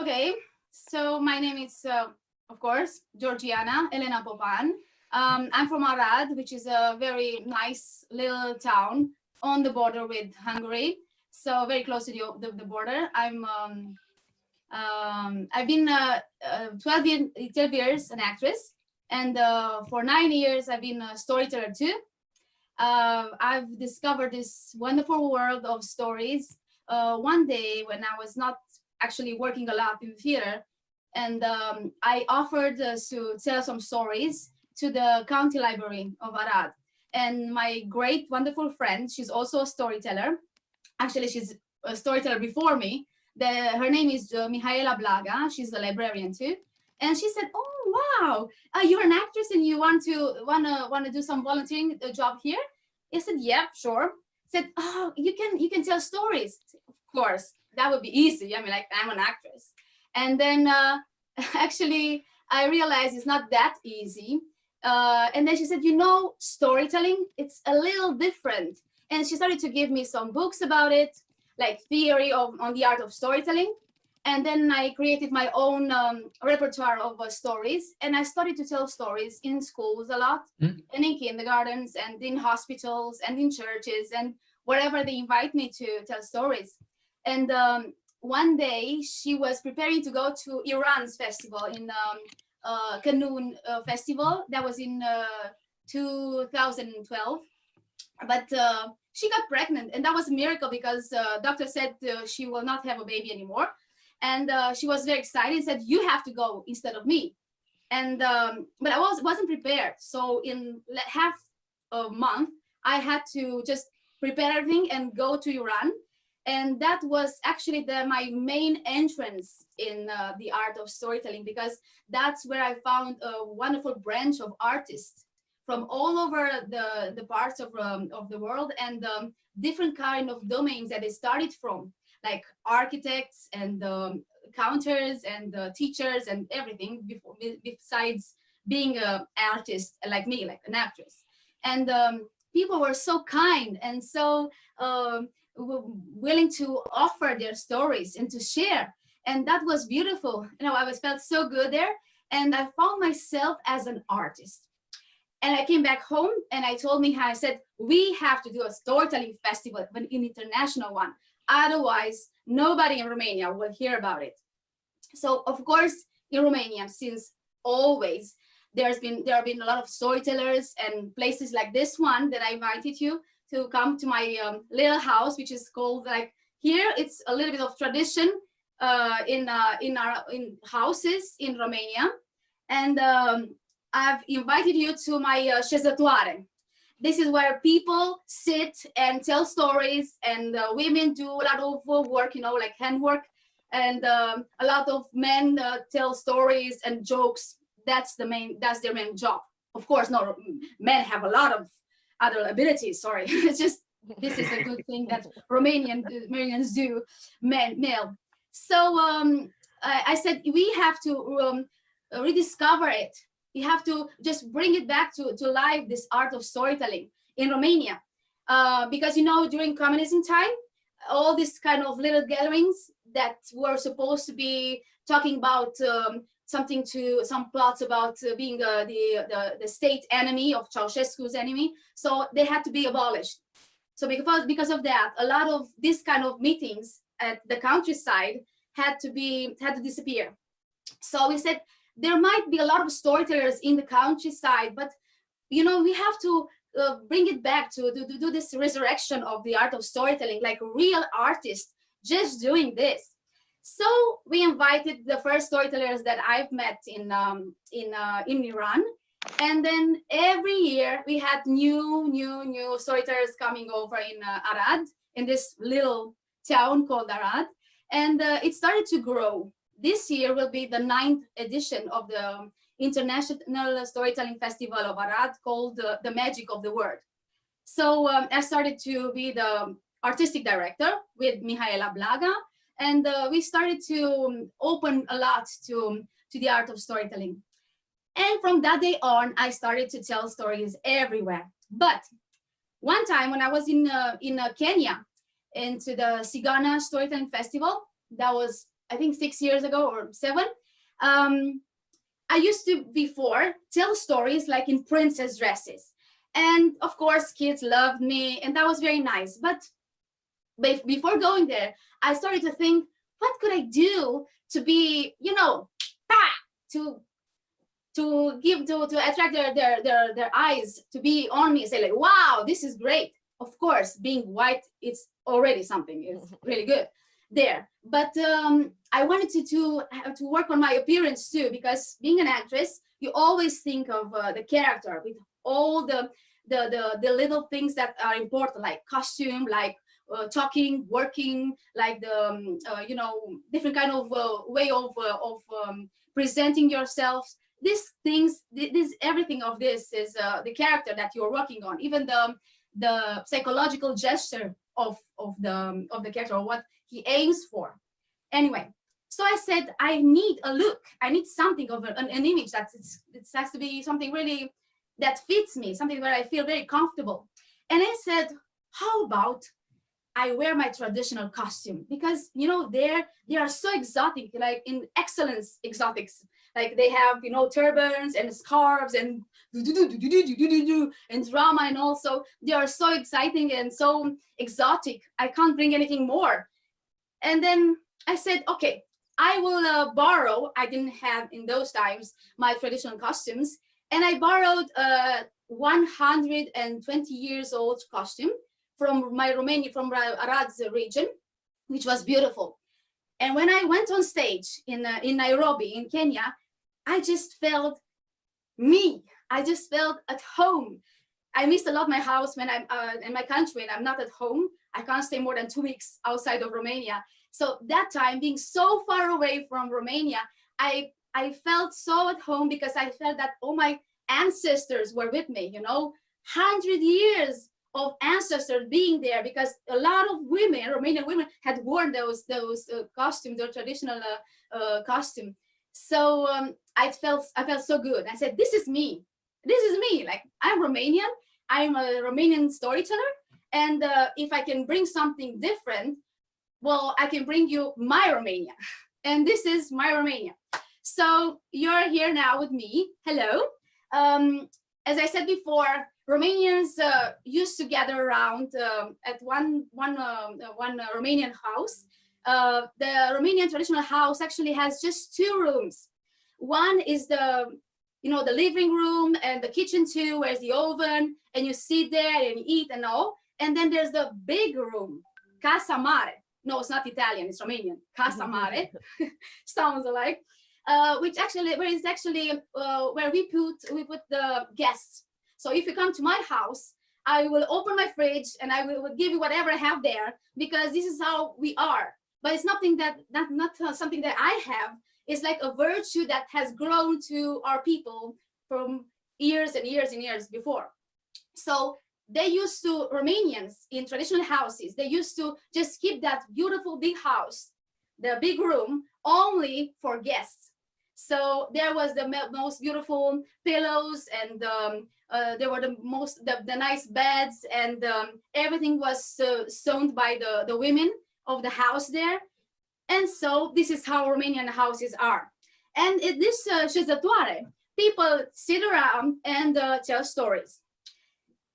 Okay, so my name is, of course, Giorgiana Elena Popan. I'm from Arad, which is a very nice little town on the border with Hungary, so very close to the border. I've been 12 years an actress, and for 9 years I've been a storyteller too. I've discovered this wonderful world of stories one day when I was not actually working a lot in theater, and I offered to tell some stories to the county library of Arad. And my great, wonderful friend, she's also a storyteller. Actually, she's a storyteller before me. Her name is Mihaela Blaga. She's a librarian too. And she said, "Oh wow, you're an actress and you want to do some volunteering job here?" I said, "Yeah, sure." Said, "Oh, you can tell stories." Said, "Of course, that would be easy. I mean, like I'm an actress." And then actually, I realized it's not that easy. And then she said, "You know, storytelling, it's a little different." And she started to give me some books about it, like theory on the art of storytelling. And then I created my own repertoire of stories, and I started to tell stories in schools a lot, and in kindergartens, and in hospitals, and in churches, and wherever they invite me to tell stories. And one day she was preparing to go to Iran's festival in Canoon Festival. That was in 2012. But she got pregnant, and that was a miracle because doctor said she will not have a baby anymore. And she was very excited and said, "You have to go instead of me." And but I wasn't prepared. So in half a month, I had to just prepare everything and go to Iran. And that was actually my main entrance in the art of storytelling, because that's where I found a wonderful branch of artists from all over the parts of the world, and different kind of domains that they started from, like architects and counters and teachers and everything, besides being an artist like me, like an actress. And people were so kind and so willing to offer their stories and to share. And that was beautiful. You know, I felt so good there. And I found myself as an artist. And I came back home and I told Miha, I said, "We have to do a storytelling festival, but an international one. Otherwise, nobody in Romania will hear about it." So, of course, in Romania, since always, there have been a lot of storytellers and places like this one that I invited you to come to my little house, which is called, like, here it's a little bit of tradition in houses in Romania. And I've invited you to my șezătoare. This is where people sit and tell stories, and women do a lot of work, you know, like handwork, and a lot of men tell stories and jokes. That's their main job. Of course, no, men have a lot of other abilities. Sorry, it's just this is a good thing that Romanians do, male. So I said we have to rediscover it. We have to just bring it back to life, this art of storytelling in Romania. Because, you know, during communism time, all these kind of little gatherings that were supposed to be talking about some plots about being the state enemy of Ceausescu's enemy. So they had to be abolished. So because of that, a lot of this kind of meetings at the countryside had to disappear. So we said, there might be a lot of storytellers in the countryside, but, you know, we have to bring it back to do this resurrection of the art of storytelling, like real artists just doing this. So we invited the first storytellers that I've met in Iran, and then every year we had new storytellers coming over in Arad, in this little town called Arad, and it started to grow. This year will be the 9th edition of the International Storytelling Festival of Arad, called The Magic of the Word. So I started to be the artistic director with Mihaela Blaga, and we started to open a lot to the art of storytelling. And from that day on, I started to tell stories everywhere. But one time when I was in Kenya, into the Sigana Storytelling Festival, that was I think 6 years ago or 7. I used to before tell stories like in princess dresses. And of course, kids loved me, and that was very nice. But before going there, I started to think, what could I do to be, to to attract their eyes to be on me, say like, wow, this is great. Of course, being white, it's already something. It's really good there. But I wanted to work on my appearance too, because being an actress, you always think of the character with all the little things that are important, like costume, like talking, working, like the different kind of way of presenting yourself. These things, this everything of this is the character that you're working on. Even the psychological gesture of the character, or what he aims for. Anyway, so I said, I need a look. I need something of an image that it has to be something really that fits me, something where I feel very comfortable. And I said, how about I wear my traditional costume? Because they are so exotic, like in excellence exotics. Like they have turbans and scarves and drama, and also they are so exciting and so exotic. I can't bring anything more. And then I said, okay, I will borrow. I didn't have in those times my traditional costumes, and I borrowed a 120 years old costume from Romania, from Arad's region, which was beautiful. And when I went on stage in Nairobi, in Kenya, I just felt me. I just felt at home. I missed a lot my house when I'm in my country, and I'm not at home. I can't stay more than 2 weeks outside of Romania. So that time, being so far away from Romania, I felt so at home, because I felt that all my ancestors were with me, 100 years of ancestors being there, because a lot of women, Romanian women, had worn those costumes, their traditional costume. So I felt so good. I said, this is me. This is me. Like, I'm Romanian. I'm a Romanian storyteller. And if I can bring something different, well, I can bring you my Romania. And this is my Romania. So you're here now with me. Hello. As I said before, Romanians used to gather around at one Romanian house. The Romanian traditional house actually has just 2 rooms. One is the living room and the kitchen too, where's the oven, and you sit there and you eat and all. And then there's the big room, Casa Mare. No, it's not Italian, it's Romanian. Casa Mare, sounds alike. Where we put the guests. So if you come to my house, I will open my fridge and I will give you whatever I have there, because this is how we are. But it's nothing not something that I have. It's like a virtue that has grown to our people from years and years and years before. So they used to, Romanians in traditional houses, they used to just keep that beautiful big house, the big room, only for guests. So there was the most beautiful pillows, and there were the nice beds, and everything was sewn by the women of the house there. And so this is how Romanian houses are. And in this șezătoare, people sit around and tell stories.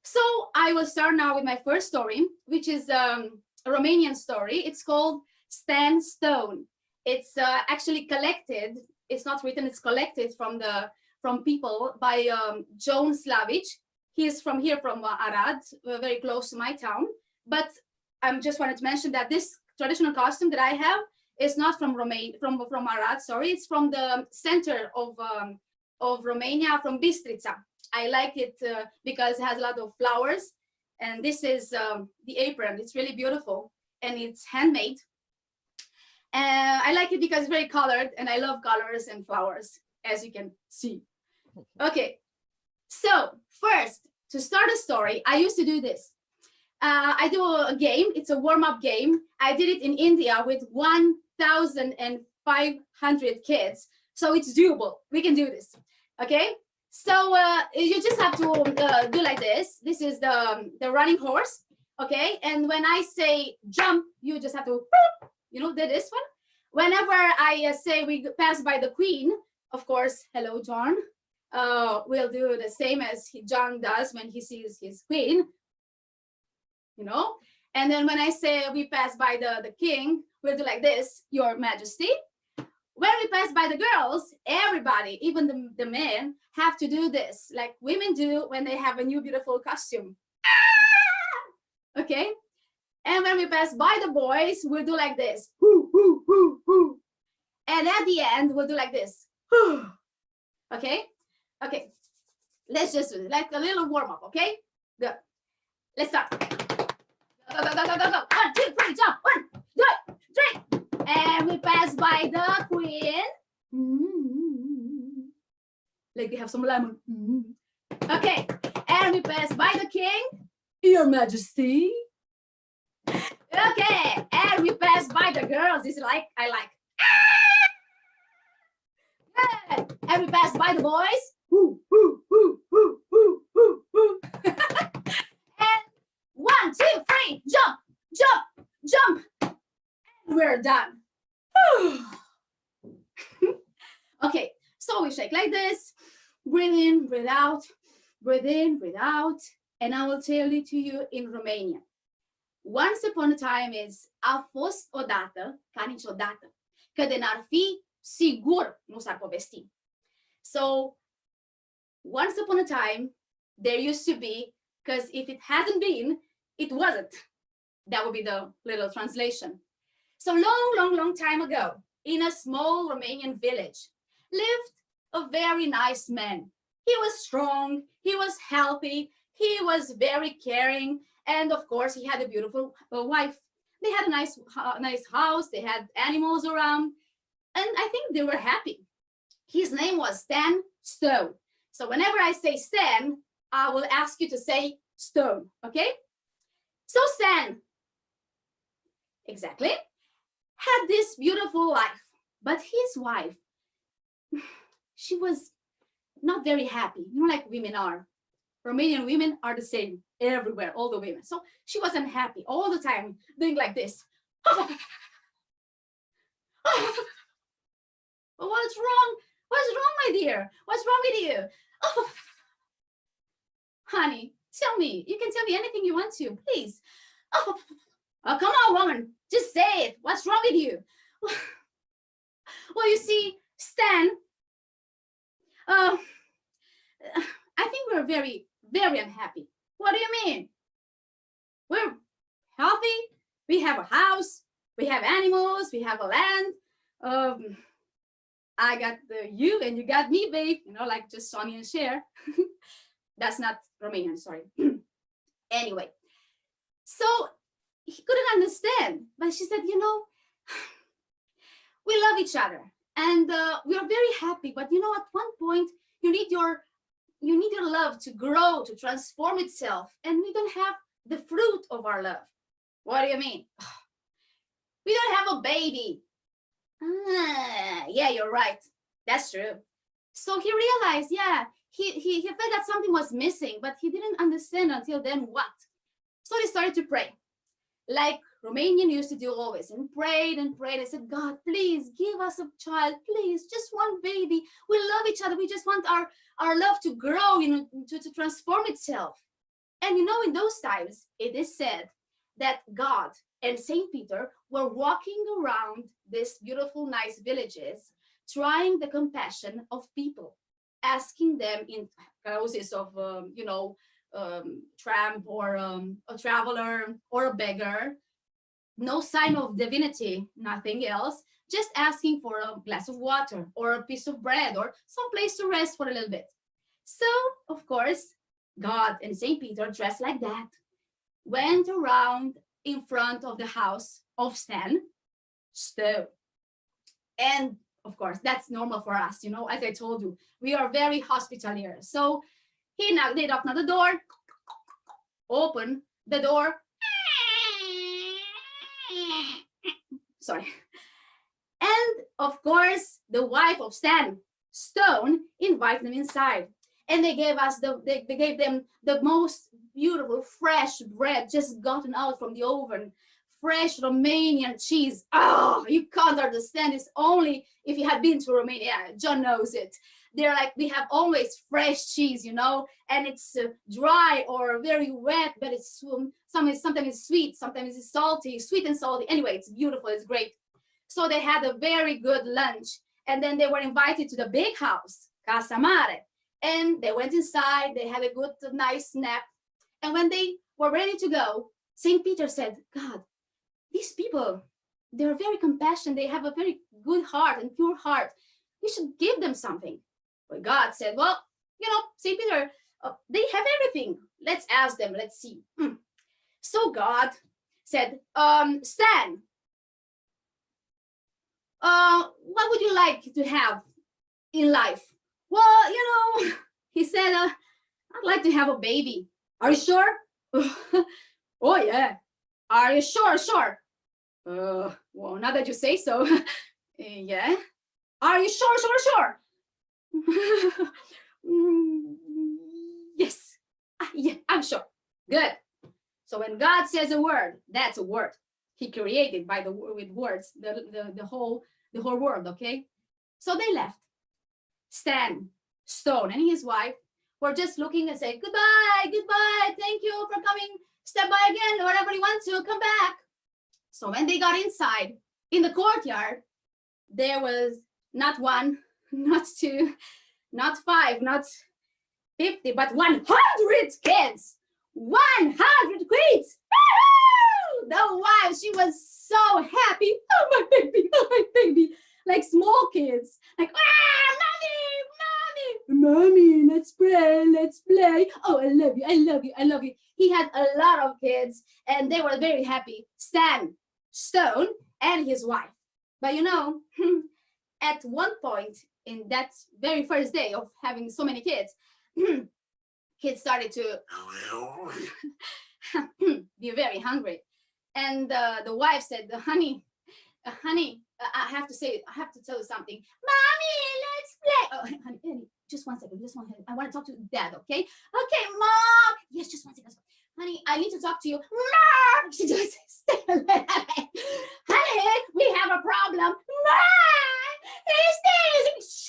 So I will start now with my first story, which is a Romanian story. It's called Stand Stone. It's actually collected. It's not written. It's collected from people by John Slavic. He's from here, from Arad, very close to my town. But I just wanted to mention that this traditional costume that I have is not from from Arad. Sorry, it's from the center of Romania, from Bistrița. I like it because it has a lot of flowers, and this is the apron. It's really beautiful, and it's handmade. I like it because it's very colored, and I love colors and flowers, as you can see. Okay, so first, to start a story, I used to do this. I do a game. It's a warm-up game. I did it in India with 1,500 kids. So it's doable. We can do this. Okay. So you just have to do like this. This is the running horse. Okay. And when I say jump, you just have to, do this one. Whenever I say we pass by the queen, of course, hello, John. We'll do the same as John does when he sees his queen, you know. And then when I say we pass by the king, we'll do like this, Your Majesty. When we pass by the girls, everybody, even the men, have to do this, like women do when they have a new beautiful costume. Okay? And when we pass by the boys, we'll do like this. And at the end, we'll do like this. Okay? Okay. Let's just do it, like a little warm-up, okay? Good. Let's start. Go, go, go, go, go, go. 1, 2, 3, jump. 1, 2, 3. And we pass by the queen. Like they have some lemon. Okay. And we pass by the king. Your Majesty. Okay. And we pass by the girls. This is like, I like. Good. And we pass by the boys. And 1, 2, 3, jump, jump, jump. And we're done. Okay, so we shake like this. Breathe in, breathe out, breathe in, breathe out. And I will tell it to you in Romania. Once upon a time is a fost odată ca niciodată. Că de n-ar fi, sigur nu s-ar povesti. So, once upon a time, there used to be, because if it hasn't been, it wasn't. That would be the little translation. So long time ago, in a small Romanian village, lived a very nice man. He was strong, he was healthy, he was very caring, and of course, he had a beautiful wife. They had a nice house, they had animals around, and I think they were happy. His name was Stan Stone. So whenever I say Stan, I will ask you to say Stone, okay? So Stan, exactly, had this beautiful life, but his wife, she was not very happy, you know, like women are. Romanian women are the same everywhere, all the women. So she wasn't happy all the time, doing like this. What's wrong? What's wrong, my dear? What's wrong with you? Honey, tell me. You can tell me anything you want to, please. Oh, come on, woman. Just say it. What's wrong with you? Well, you see, Stan, I think we're very, very unhappy. What do you mean? We're healthy. We have a house. We have animals. We have a land. I got you and you got me, babe. You know, like just Sonny and Cher. That's not Romanian, sorry. Anyway, so he couldn't understand. But she said, you know, we love each other and we are very happy. But you know, at one point, you need your love to grow, to transform itself. And we don't have the fruit of our love. What do you mean? We don't have a baby. Yeah, you're right. That's true. So he realized, yeah, he felt that something was missing, but he didn't understand until then what. So they started to pray, like Romanian used to do always, and prayed and prayed and said, God, please give us a child, please, just one baby. We love each other. We just want our love to grow, you know, to transform itself. And you know, in those times, it is said that God and Saint Peter were walking around these beautiful, nice villages, trying the compassion of people, asking them in houses of, tramp or a traveler or a beggar, no sign of divinity, nothing else, just asking for a glass of water or a piece of bread or some place to rest for a little bit. So, of course, God and Saint Peter, dressed like that, went around in front of the house of Stan Stone. And of course, that's normal for us, you know, as I told you, we are very hospitalier. So they knocked on the door, open the door. Sorry. And of course, the wife of Stan Stone invited them inside. And they gave them the most beautiful fresh bread just gotten out from the oven, fresh Romanian cheese. Oh, you can't understand this only if you have been to Romania. John knows it. They're like, we have always fresh cheese, you know, and it's dry or very wet, but it's sometimes it's sweet, sometimes it's salty, sweet and salty. Anyway, it's beautiful, it's great. So they had a very good lunch, and then they were invited to the big house, Casa Mare, and they went inside, they had a good, nice nap. And when they were ready to go, St. Peter said, God, these people, they're very compassionate, they have a very good heart and pure heart. We should give them something. But God said, well, you know, St. Peter, they have everything. Let's ask them, let's see. So God said, Stan, what would you like to have in life? Well, you know, he said, I'd like to have a baby. Are you sure? Oh, yeah. Are you sure? Sure. Well, now that you say so, yeah. Are you sure? Sure, sure. Yes. Yeah, I'm sure. Good. So when God says a word, that's a word. He created with words the whole world. Okay. So they left. Stan, Stone, and his wife were just looking and saying goodbye, goodbye. Thank you for coming. Step by again, wherever you want to. Come back. So when they got inside in the courtyard, there was not one, not two, not five, not 50, but 100 kids. 100 kids. The wife, she was so happy. Oh, my baby, oh, my baby. Like small kids. Like, mommy, mommy, mommy, let's pray, let's play. Oh, I love you, I love you, I love you. He had a lot of kids, and they were very happy. Stan, Stone, and his wife. But you know, at one point in that very first day of having so many kids, kids started to be very hungry. And the wife said, honey, I have to tell you something. Mommy, let's play. Oh, honey, just one second. I want to talk to Dad, okay? Okay, Mom. Yes, just one second. Honey, I need to talk to you. Mom! She just stay away. Honey, we have a problem. Mom!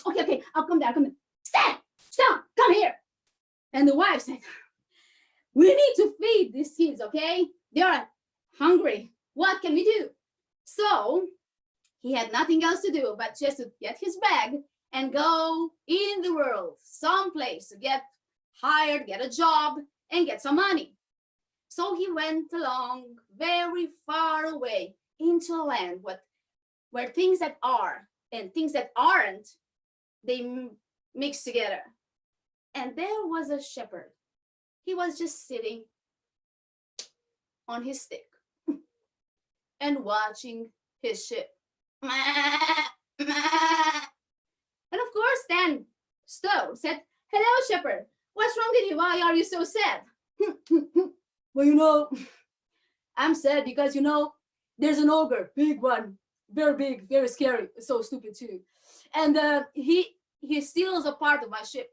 Okay, I'll come down. Stop, come here. And the wife said, we need to feed these kids, okay? They are hungry. What can we do? So he had nothing else to do but just to get his bag and go in the world, someplace to get hired, get a job, and get some money. So he went along very far away into a land where things that are and things that aren't, they mix together. And there was a shepherd. He was just sitting on his stick and watching his sheep. And of course, then Stone said, hello, shepherd. What's wrong with you? Why are you so sad? Well, you know, I'm sad because, you know, there's an ogre, big one, very big, very scary, so stupid too. And he steals a part of my sheep.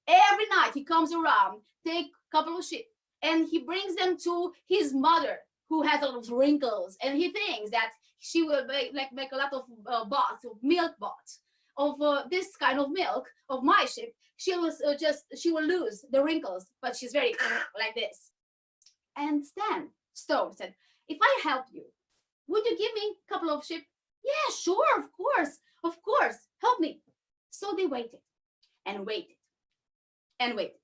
Every night he comes around, take a couple of sheep, and he brings them to his mother, who has a lot of wrinkles, and he thinks that she will make a lot of milk baths of this kind of milk of my sheep. She will lose the wrinkles, but she's very like this. And then Stone said, if I help you, would you give me a couple of sheep? Yeah, sure, of course, help me. So they waited and waited and waited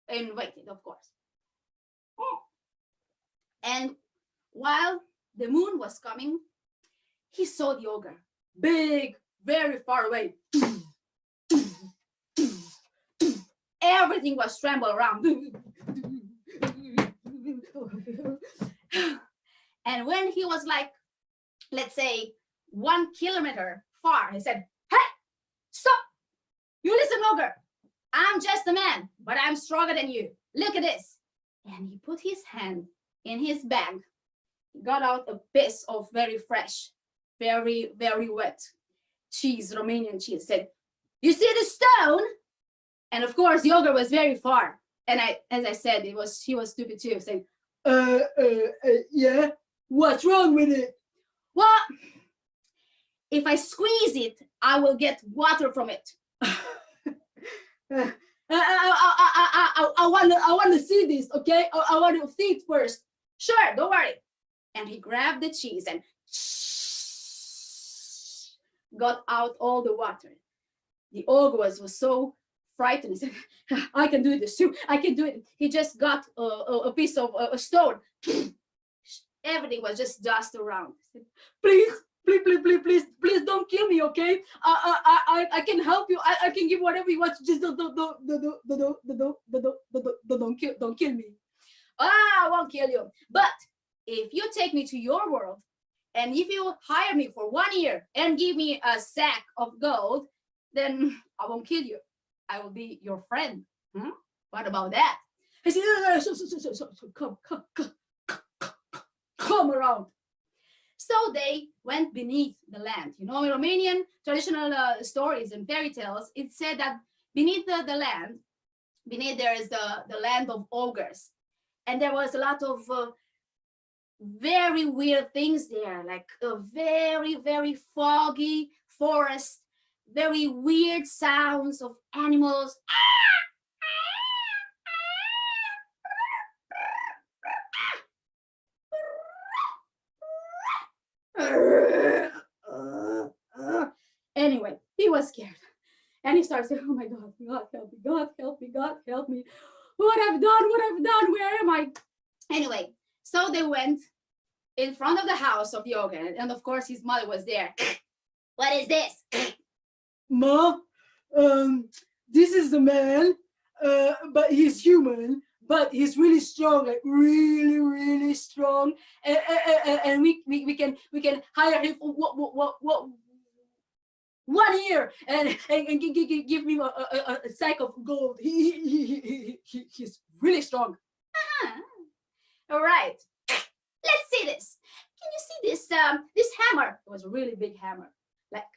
and waited, of course. And while the moon was coming, he saw the ogre, big, very far away. Everything was trembled around. And when he was like, let's say 1 kilometer far, he said, hey, stop. You listen, ogre. I'm just a man, but I'm stronger than you. Look at this. And he put his hand in his bag. He got out a piece of very fresh, very, very wet cheese, Romanian cheese. Said, you see the stone? And of course, the ogre was very far. And as I said, he was stupid too, saying, yeah, What's wrong with it? Well, if I squeeze it, I will get water from it. I want to see this, okay? I want to see it first. Sure, don't worry. And he grabbed the cheese and got out all the water. The ogre was so frightened. He said, I can do this too. I can do it. He just got a piece of a stone. Everything was just dust around. Said, please don't kill me, okay? I can help you. I can give whatever you want. Just don't kill me. I won't kill you. But if you take me to your world, and if you hire me for 1 year and give me a sack of gold, then I won't kill you. I will be your friend. What about that? I said, come around. So they went beneath the land. You know, in Romanian traditional stories and fairy tales, it said that beneath the land, beneath there is the land of ogres. And there was a lot of very weird things there, like a very, very foggy forest, very weird sounds of animals. Anyway, he was scared. And he started saying, oh my God, God help me, God help me, God help me. What I've done, where am I? Anyway, so they went in front of the house of the ogre, and of course his mother was there. What is this? Ma, this is the man, but he's human, but he's really strong, like really, really strong, and we can hire him for what 1 year and give me a sack of gold. He's really strong. All right, let's see this. Can you see this this hammer? It was a really big hammer, like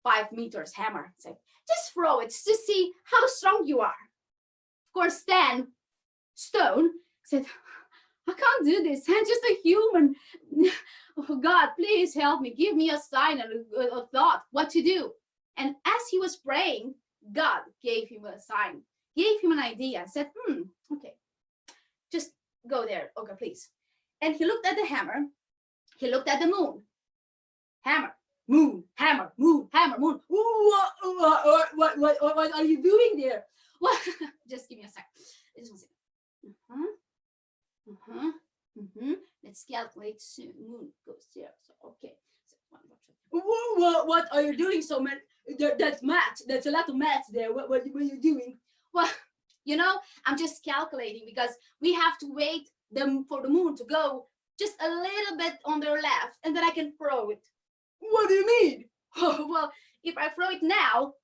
5 meters hammer. It's like, just throw it to see how strong you are. Of course, Stan Stone said, I can't do this. I'm just a human. Oh God, please help me. Give me a sign and a thought what to do. And as he was praying, God gave him a sign, gave him an idea, said, okay, just go there, okay, please. And he looked at the hammer. He looked at the moon. Hammer, moon, hammer, moon, hammer, moon. What are you doing there? Well, just give me a sec. Just 1 second. Let's calculate soon. Moon goes there. So okay. So, what are you doing? So much? That's math. That's a lot of math there. What are you doing? Well, you know, I'm just calculating because we have to wait for the moon to go just a little bit on the left, and then I can throw it. What do you mean? Well, if I throw it now,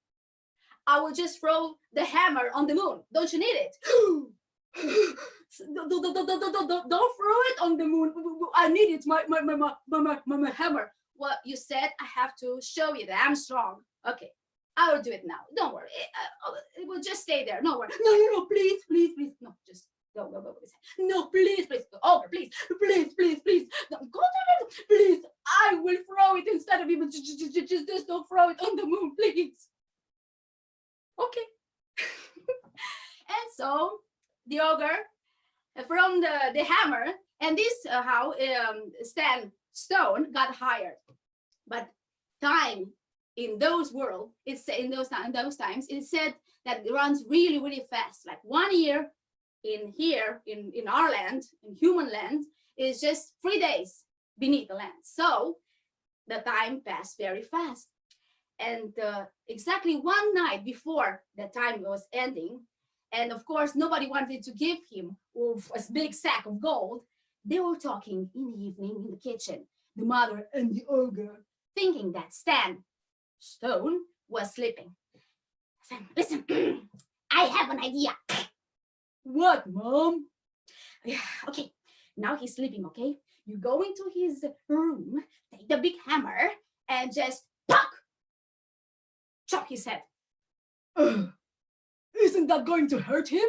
I will just throw the hammer on the moon. Don't you need it? Don't throw it on the moon. I need it. My hammer. Well, you said I have to show you that I'm strong. Okay, I will do it now. Don't worry. It will just stay there. No worry. No, please. No, just go. No, please. Over, please. No, go there. Please, I will throw it instead of even just don't throw it on the moon, please. Okay. And so the ogre from the hammer, and this how Stan Stone got hired. But time in those world, it's in those times, it said that it runs really, really fast. Like 1 year in our land, in human land, is just 3 days beneath the land. So the time passed very fast. And exactly one night before the time was ending, and of course nobody wanted to give him a big sack of gold, they were talking in the evening in the kitchen, the mother and the ogre, thinking that Stan Stone was sleeping. Listen, I have an idea. What, Mom? Okay, now he's sleeping, okay? You go into his room, take the big hammer, and just chop his head. Isn't that going to hurt him?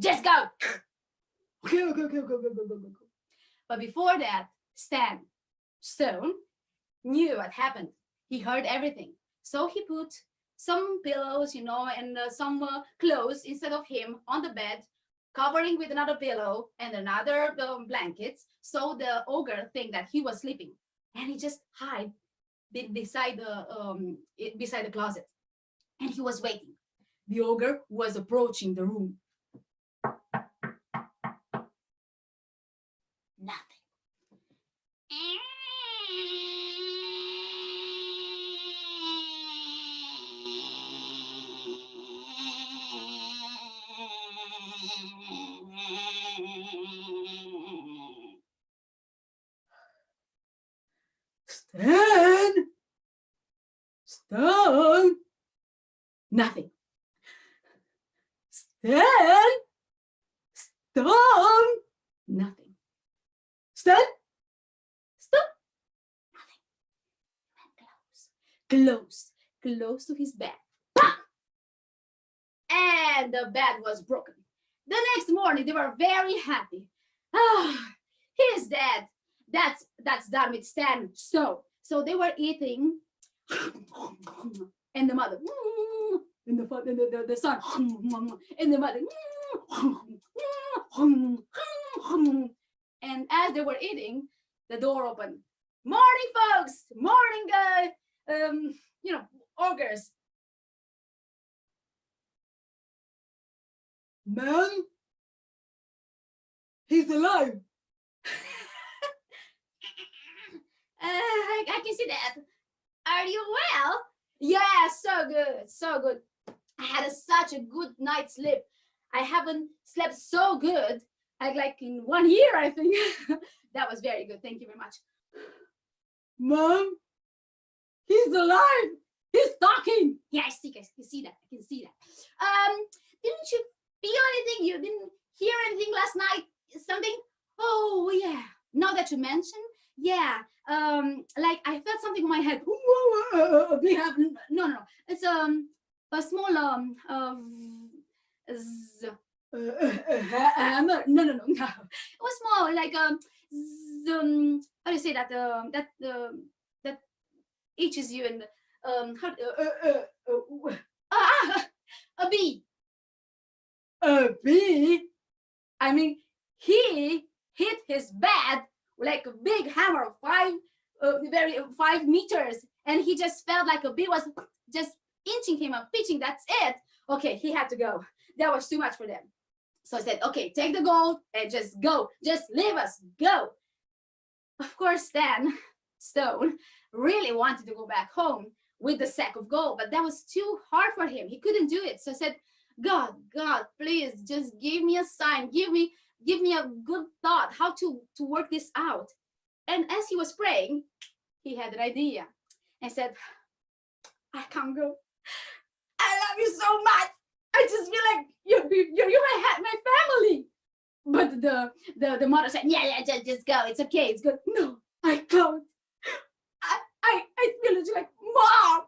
Just go. Okay. But before that, Stan Stone knew what happened. He heard everything. So he put some pillows, and some clothes instead of him on the bed, covering with another pillow and another blankets, so the ogre think that he was sleeping, and he just hide beside the closet, and he was waiting. The ogre was approaching the room. Nothing. Stan! Stan! Nothing. Stan! Stan! Nothing. Stan! Stop. Nothing. Close to his bed. And the bed was broken. The next morning, they were very happy. He's dead. That's done with Stan. So they were eating, and the mother, and the son, and the mother, and as they were eating, the door opened. Morning, folks. Morning, ogres. Man, he's alive. I can see that. Are you well? Yeah, so good. I had such a good night's sleep. I haven't slept so good, like in 1 year, I think. That was very good. Thank you very much. Mom, he's alive. He's talking. Yeah, I can see that. Didn't you feel anything? You didn't hear anything last night? Something? Oh, yeah. Now that you mention, yeah. Like I felt something in my head. No. It's a small hammer. No. It was small, like how do you say that? That itches you and a bee. A bee? I mean, he hit his bed like a big hammer of 5 meters, and he just felt like a bee was just inching him up, pitching. That's it. Okay, he had to go. That was too much for them. So I said, okay, take the gold and just go. Just leave us. Go. Of course, Stan Stone really wanted to go back home with the sack of gold, but that was too hard for him. He couldn't do it. So I said, God, please just give me a sign. Give me a good thought how to work this out. And as he was praying, he had an idea and said, I can't go. I love you so much. I just feel like you're my family. But the mother said, yeah, just go. It's okay. It's good. No, I can't. I feel it's like, Mom,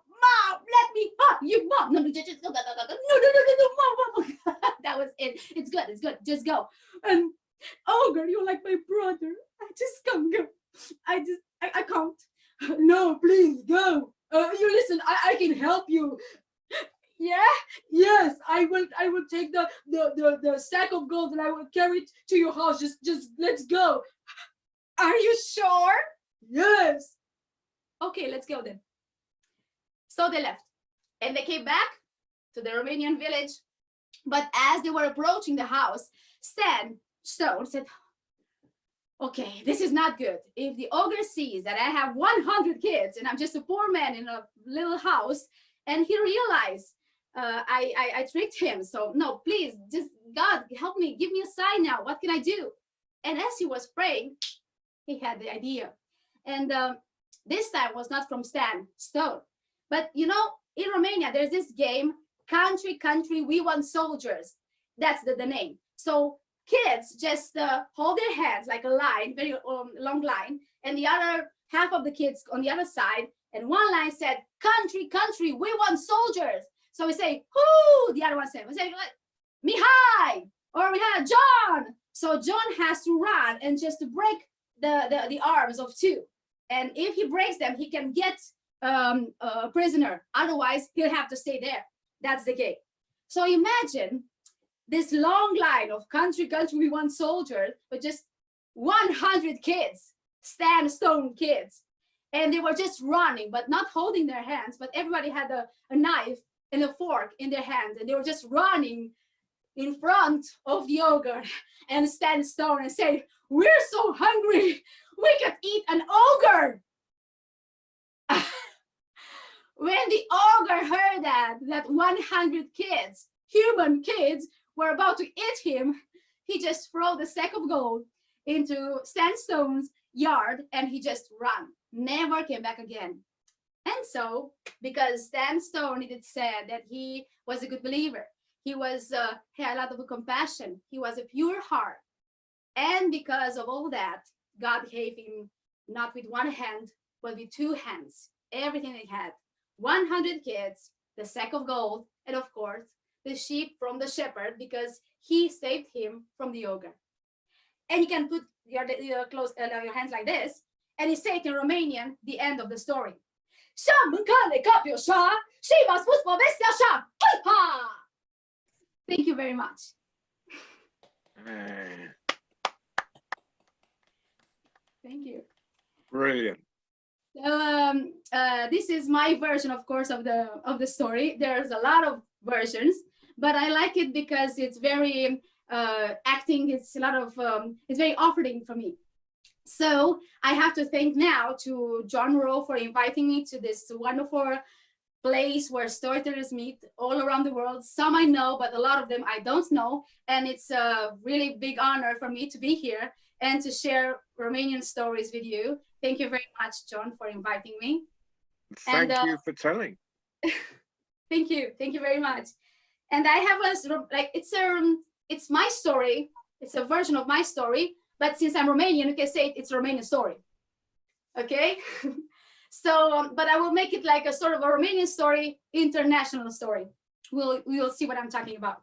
let me hug you, Mom. No, just go. No, Mom. That was it. It's good. Just go. And Ogre, you're like my brother. I just can't go. I can't. No, please go. You listen. I can help you. Yeah. Yes, I will take the sack of gold and I will carry it to your house. Just let's go. Are you sure? Yes. Okay, let's go then. So they left, and they came back to the Romanian village. But as they were approaching the house, Stan Stone said, okay, this is not good. If the ogre sees that I have 100 kids and I'm just a poor man in a little house, and he realized I tricked him. So no, please, just God, help me. Give me a sign now. What can I do? And as he was praying, he had the idea. And this time was not from Stan Stone. But in Romania, there's this game, Country, We Want Soldiers. That's the name. So kids just hold their hands like a line, very long line, and the other half of the kids on the other side, and one line said, Country, we want soldiers. So we say, who? The other one said, we say, like, Mihai, or we had John. So John has to run and just to break the arms of two. And if he breaks them, he can get a prisoner. Otherwise, he'll have to stay there. That's the game. So imagine this long line of country we want soldiers, but just 100 kids, sandstone kids. And they were just running, but not holding their hands, but everybody had a knife and a fork in their hands. And they were just running in front of the ogre and sandstone and say, "We're so hungry, we could eat an ogre." When the ogre heard that 100 kids, human kids, were about to eat him, he just threw the sack of gold into Sandstone's yard and he just ran, never came back again. And so, because Sandstone, it said that he was a good believer, he was had a lot of compassion, he was a pure heart, and because of all that, God gave him not with one hand, but with two hands, everything he had. 100 kids, the sack of gold, and of course, the sheep from the shepherd, because he saved him from the ogre. And you can put your hands like this, and he said in Romanian, the end of the story. Thank you very much. Thank you. Brilliant. This is my version, of course, of the story. There's a lot of versions, but I like it because it's very acting. It's a lot of it's very offering for me. So I have to thank now to John Rowe for inviting me to this wonderful place where storytellers meet all around the world. Some I know, but a lot of them I don't know, and it's a really big honor for me to be here and to share Romanian stories with you. Thank you very much, John, for inviting me. Thank you for telling. Thank you very much. And I have it's my story. It's a version of my story, but since I'm Romanian, you can say it's a Romanian story. Okay. So, but I will make it like a sort of a Romanian story, international story. We will see what I'm talking about.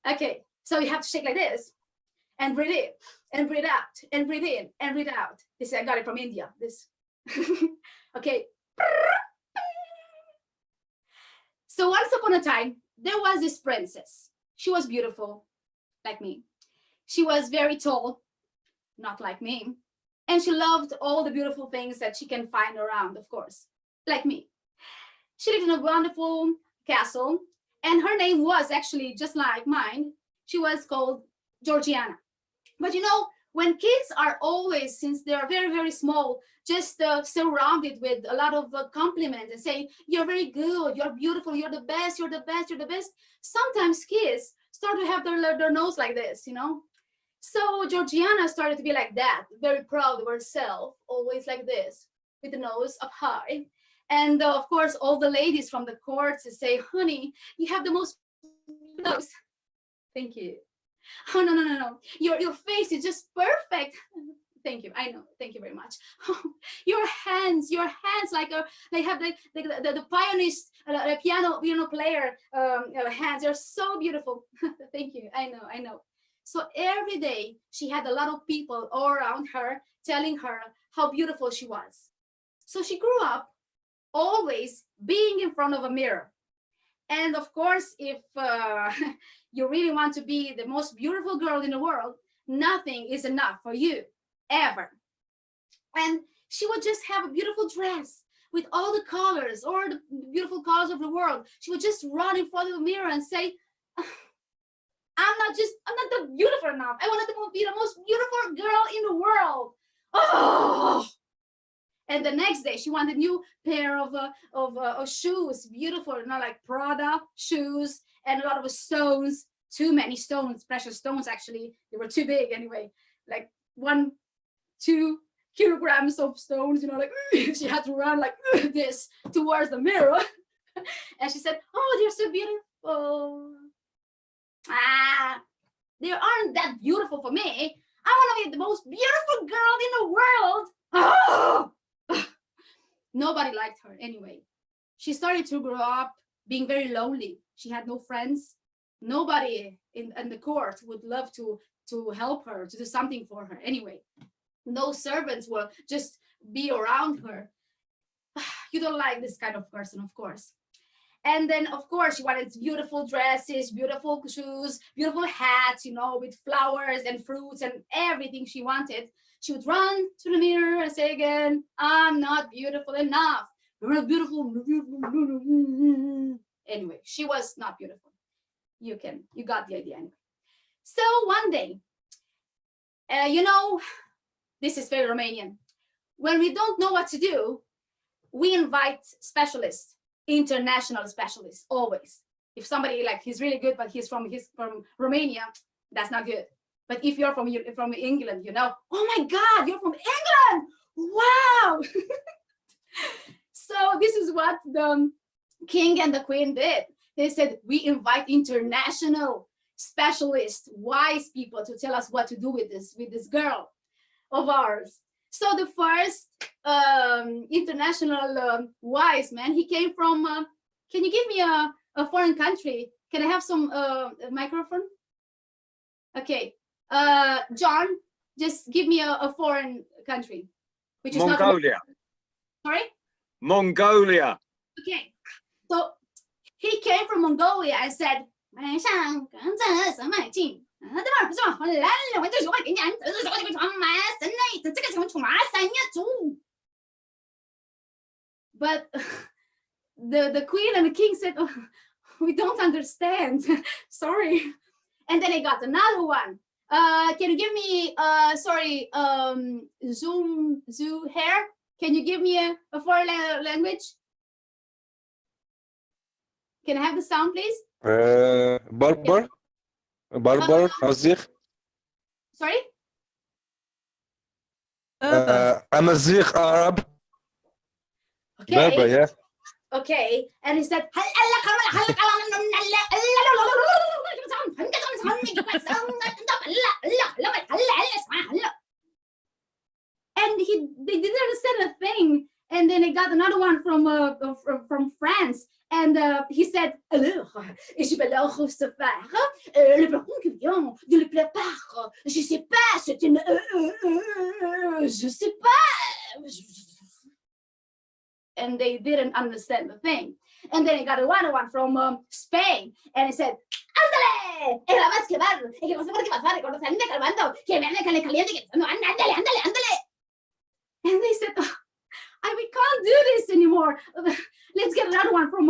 Okay. So you have to shake like this, and breathe in, and breathe out, and breathe in, and breathe out. This I got it from India. This. Okay. So once upon a time, there was this princess. She was beautiful, like me. She was very tall, not like me. And she loved all the beautiful things that she can find around, of course, like me. She lived in a wonderful castle, and her name was actually just like mine. She was called Giorgiana. But you know, when kids are always, since they are very, very small, just surrounded with a lot of compliments and saying, "You're very good, you're beautiful, you're the best, you're the best, you're the best," sometimes kids start to have their nose like this, you know? So Georgiana started to be like that, very proud of herself, always like this, with the nose up high. And of course, all the ladies from the court say, "Honey, you have the most nose." Thank you. "Oh, no. Your face is just perfect." Thank you. I know. Thank you very much. Your hands, like they have the pianist, piano player hands. They're so beautiful. Thank you. I know. So every day she had a lot of people all around her telling her how beautiful she was. So she grew up always being in front of a mirror. And of course, if you really want to be the most beautiful girl in the world, nothing is enough for you, ever. And she would just have a beautiful dress with all the colors or the beautiful colors of the world. She would just run in front of the mirror and say, I'm not that beautiful enough. I wanted to be the most beautiful girl in the world. Oh! And the next day, she wanted a new pair of shoes, beautiful, you know, like Prada shoes, and a lot of stones. Too many stones, precious stones. Actually, they were too big anyway. Like 1-2 kilograms of stones. You know, like she had to run like this towards the mirror. And she said, "Oh, they're so beautiful. They aren't that beautiful for me. I want to be the most beautiful girl in the world." Oh! Nobody liked her anyway. She started to grow up being very lonely. She had no friends. Nobody in the court would love to help her, to do something for her anyway. no servants will just be around her. You don't like this kind of person, of course. And then, of course, she wanted beautiful dresses, beautiful shoes, beautiful hats, you know, with flowers and fruits and everything she wanted. She would run to the mirror and say again, I'm not beautiful enough. You're not beautiful. Anyway, she was not beautiful. You got the idea anyway. So one day, you know, this is very Romanian. When we don't know what to do, we invite specialists, international specialists, always. If somebody like he's really good, but he's from Romania, that's not good. But if you're from England, you know, oh my God, you're from England! Wow! So this is what the king and the queen did. They said, we invite international specialists, wise people to tell us what to do with this girl of ours. So the first international wise man, he came from, can you give me a foreign country? Can I have some microphone? Okay, John, just give me a foreign country, which is Mongolia. not sorry? Mongolia. Okay, so he came from Mongolia and said, but the queen and the king said, oh, we don't understand. Sorry. And then I got another one. Can you give me sorry, zoom hair? Can you give me a foreign language? Can I have the sound, please? Barbar Amazigh. Sorry? Amazigh Arab. Okay. Berber, yeah. Okay. And he said, and they didn't understand a thing. And then I got another one from France. And he said, alors, je vais leur recevoir le baron qui vient de le prépare. Je sais pas, c'est une... je sais pas. And they didn't understand the thing. And then I got another one from Spain. And he said, ándale, es la más que va, y que no sé por qué pasar, cuando se ande calmando, que me ande caliente, que no, ándale. And they said, oh, we can't do this anymore. Let's get another one from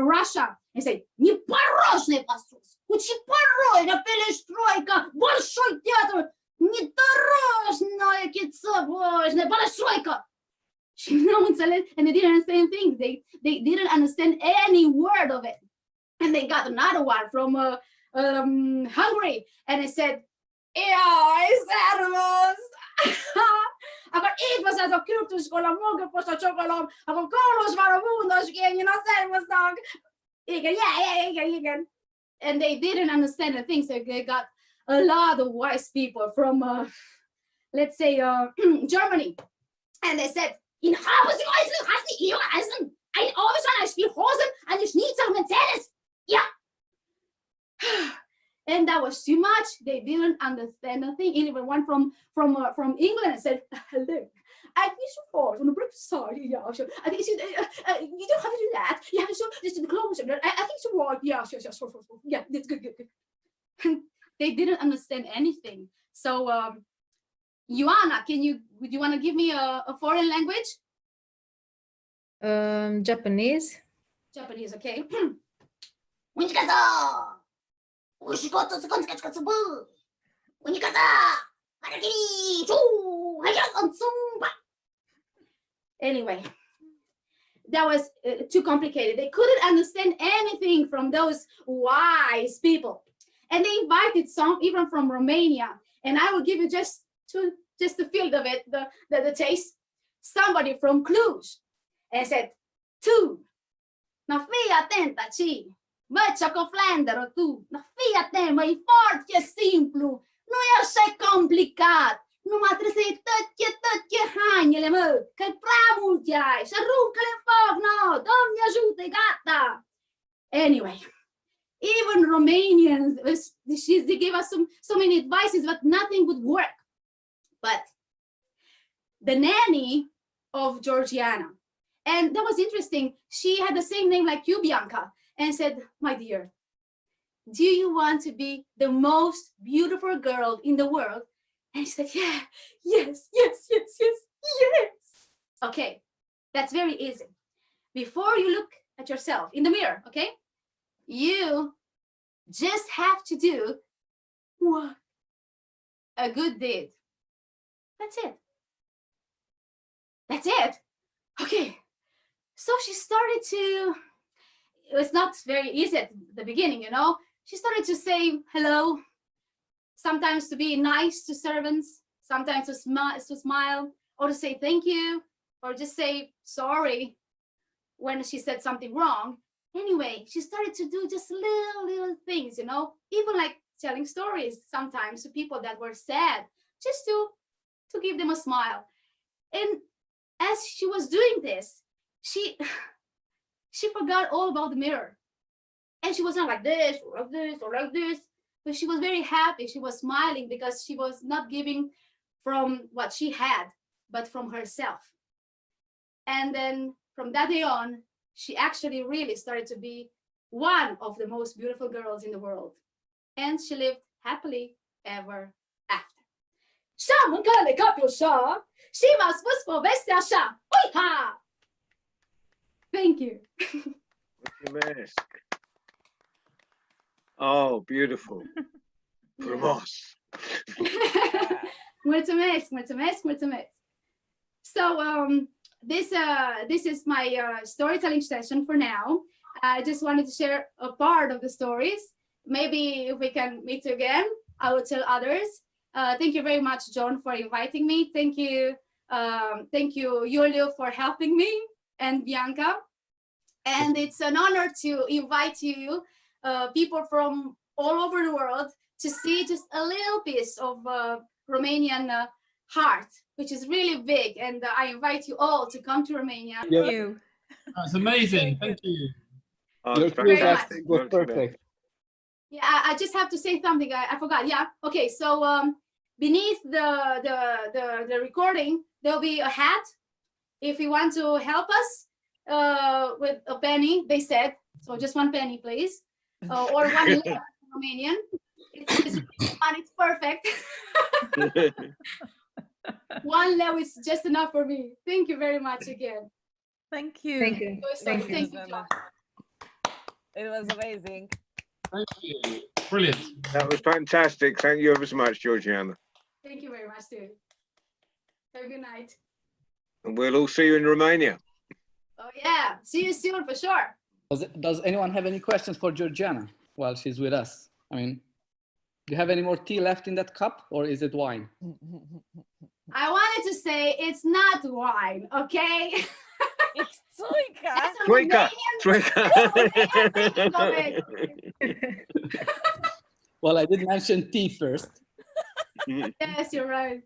Russia. And say, не порожный пастус, очень порой, перестройка, большой театр, не дорожная кицовожная, большойка. And they didn't understand things. They didn't understand any word of it. And they got another one from Hungary. And they said, ja, servus. Akkor itt van ez a kultuskola, munkapost a csokolom, akkor Kolozsvár a bundosgényen, a szervusznak. Igen. And they didn't understand the things. So they got a lot of wise people from, let's say, Germany. And they said, in Hausreusel hast du ihre Eisen. Ein Oberschwein, ein Spiel Hosen, eine Schnitzel mit Tennis. Yeah. And that was too much. They didn't understand nothing. Even one from England said, hello. I think you fall on the brick side. Yeah, sure. I think you don't have to do that. You have to show this to the clothes. I think it's right. Yeah, sure. Yeah, that's good. And they didn't understand anything. So, Ioana, would you want to give me a foreign language? Japanese. Japanese, okay. Anyway, that was too complicated. They couldn't understand anything from those wise people. And they invited some even from Romania. And I will give you just to feel of it, the taste. Somebody from Cluj. And said, tu, na fii atentă, ci. Bă, ciocoflanderă, tu, na fii atent, mă, e foarte simplu. Nu e așa complicat. Numai trebuie să-i tăche hainele, mă, că-i prea multe ai. Și aruncă-le în foc, no, Doamne ajută, e gata. Anyway, even Romanians, they gave us so many advices, but nothing would work. But the nanny of Giorgiana. And that was interesting. She had the same name like you, Bianca, and said, my dear, do you want to be the most beautiful girl in the world? And she said, yeah, yes, yes, yes, yes, yes. Okay, that's very easy. Before you look at yourself in the mirror, okay, you just have to do what? A good deed. That's it. That's it. Okay. So she started to, it was not very easy at the beginning, you know. She started to say hello, sometimes to be nice to servants, sometimes to smile, or to say thank you, or just say sorry when she said something wrong. Anyway, she started to do just little things, you know, even like telling stories sometimes to people that were sad, just to give them a smile. And as she was doing this, she forgot all about the mirror. And she was not like this, or like this, or like this, but she was very happy. She was smiling because she was not giving from what she had, but from herself. And then from that day on, she actually really started to be one of the most beautiful girls in the world. And she lived happily ever after. Și am mâncat de capul așa și v-am spus povestea așa. Uiha! Thank you. Mulțumesc. Oh, beautiful. Frumos. Mulțumesc, mulțumesc, mulțumesc. So this is my storytelling session for now. I just wanted to share a part of the stories. Maybe if we can meet again, I will tell others. Thank you very much, John, for inviting me. Thank you, Julio, for helping me, and Bianca. And it's an honor to invite you, people from all over the world, to see just a little piece of Romanian heart, which is really big. And I invite you all to come to Romania. Thank you. That's amazing. Thank you. Oh, Your it's quiz fantastic. was perfect. Yeah, I just have to say something. I forgot. Yeah. Okay. So beneath the recording, there'll be a hat. If you want to help us with a penny, they said. So just one penny, please, or one leu Romanian. It's perfect. One leu is just enough for me. Thank you very much again. Thank you. Thank you. Thank you, John. John. It was amazing. Thank you. Brilliant. That was fantastic. Thank you ever so much, Georgiana. Thank you very much, too. Have a good night. And we'll all see you in Romania. Oh yeah, see you soon for sure. Does anyone have any questions for Georgiana while she's with us? I mean, do you have any more tea left in that cup, or is it wine? I wanted to say it's not wine, okay? It's Troika. That's a Troika. Romanian Romanian Well, I did mention tea first. Yes, you're right.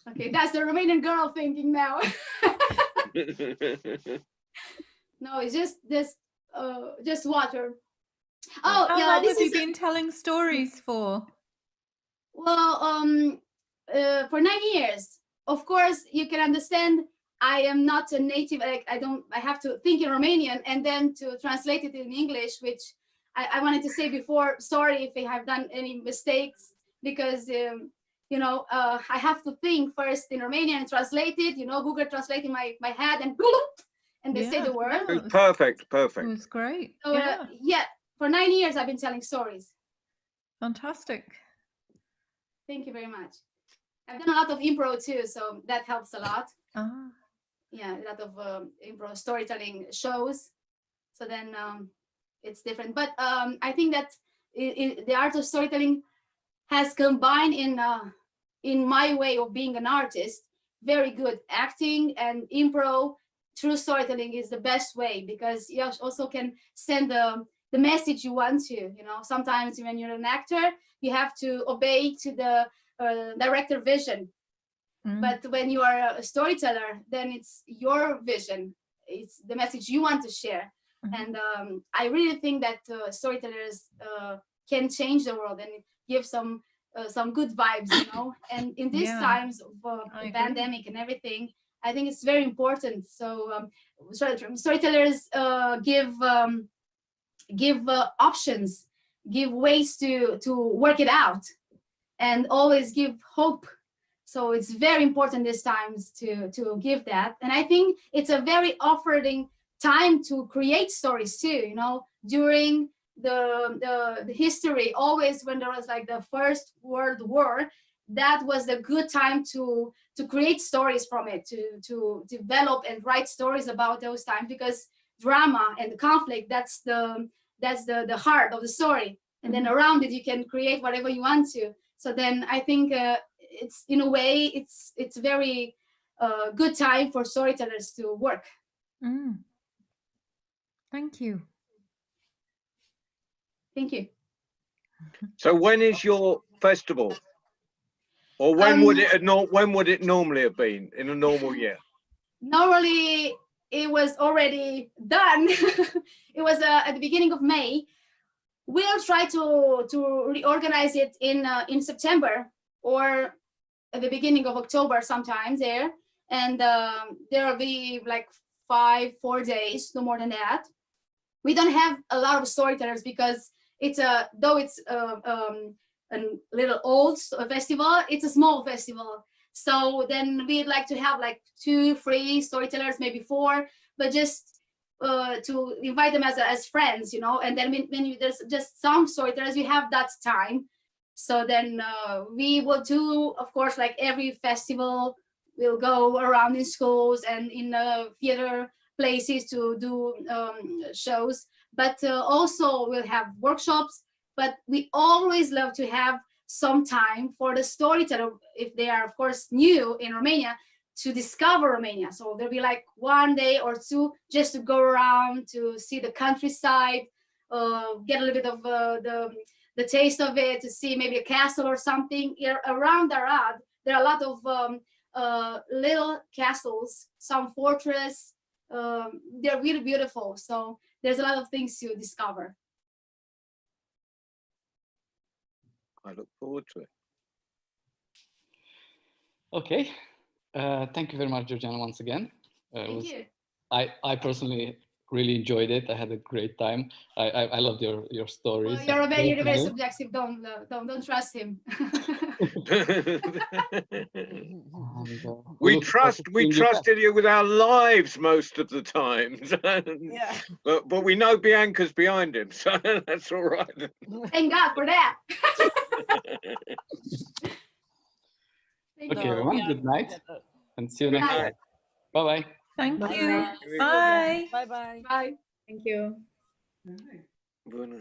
Okay, that's the Romanian girl thinking now. No, it's just water. Oh, How yeah, long this have you is been telling stories for? well, for 9 years. Of course, you can understand I am not a native, like I have to think in Romanian and then to translate it in English, which I wanted to say before, sorry if I have done any mistakes, because, you know, I have to think first in Romanian and translate it, you know, Google Translate in my head and they say the word. Yeah, Perfect, It perfect. was great. So, yeah, for 9 years I've been telling stories. Fantastic. Thank you very much. I've done a lot of improv too, so that helps a lot. Ah, Yeah, a lot of improv storytelling shows. So then it's different. But I think that the art of storytelling has combined in my way of being an artist, very good acting and improv. True storytelling is the best way because you also can send the message you want to. You know, sometimes when you're an actor, you have to obey to the director vision. But when you are a storyteller, then it's your vision. It's the message you want to share. And I really think that storytellers can change the world and give some good vibes, you know. And in these Yeah, times of I the agree. pandemic and everything, I think it's very important. So storytellers give options, give ways to work it out, and always give hope. So it's very important these times to give that. And I think it's a very offering time to create stories too. You know, during the history, always when there was like the First World War, that was a good time to create stories from it, to develop and write stories about those times, because drama and the conflict, that's the heart of the story. And then around it you can create whatever you want to. So then I think it's, in a way, it's very good time for storytellers to work. Mm. Thank you. Thank you. So when is your festival? Or when would it normally have been in a normal year? Normally it was already done. It was at the beginning of May. We'll try to reorganize it in September or at the beginning of October sometimes there. And there will be like 4 days, no more than that. We don't have a lot of storytellers because it's a little old festival, it's a small festival. So then we'd like to have like 2-3 storytellers, maybe 4, but just to invite them as friends, you know. And then when there's just some storytellers, you have that time. So then we will do, of course, like every festival, we'll go around in schools and in theater places to do shows, but also we'll have workshops. But we always love to have some time for the storyteller, if they are, of course, new in Romania, to discover Romania. So there'll be like 1 day or 2 just to go around to see the countryside, get a little bit of the taste of it, to see maybe a castle or something. Here around Arad, there are a lot of little castles, some fortress. They're really beautiful. So there's a lot of things to discover. I look forward to it. Okay. Thank you very much, Giorgiana, once again. Thank you. I personally really enjoyed it. I had a great time. I loved your stories. Well, you're very subjective. Don't trust him. We trusted you with our lives most of the time. Yeah. But we know Bianca's behind him, so that's all right. Thank God for that. Thank Okay, you. everyone. Good night, and see you next time. Bye bye. Thank Bye. you. Bye. Bye. Bye. Bye. Thank you. Bueno.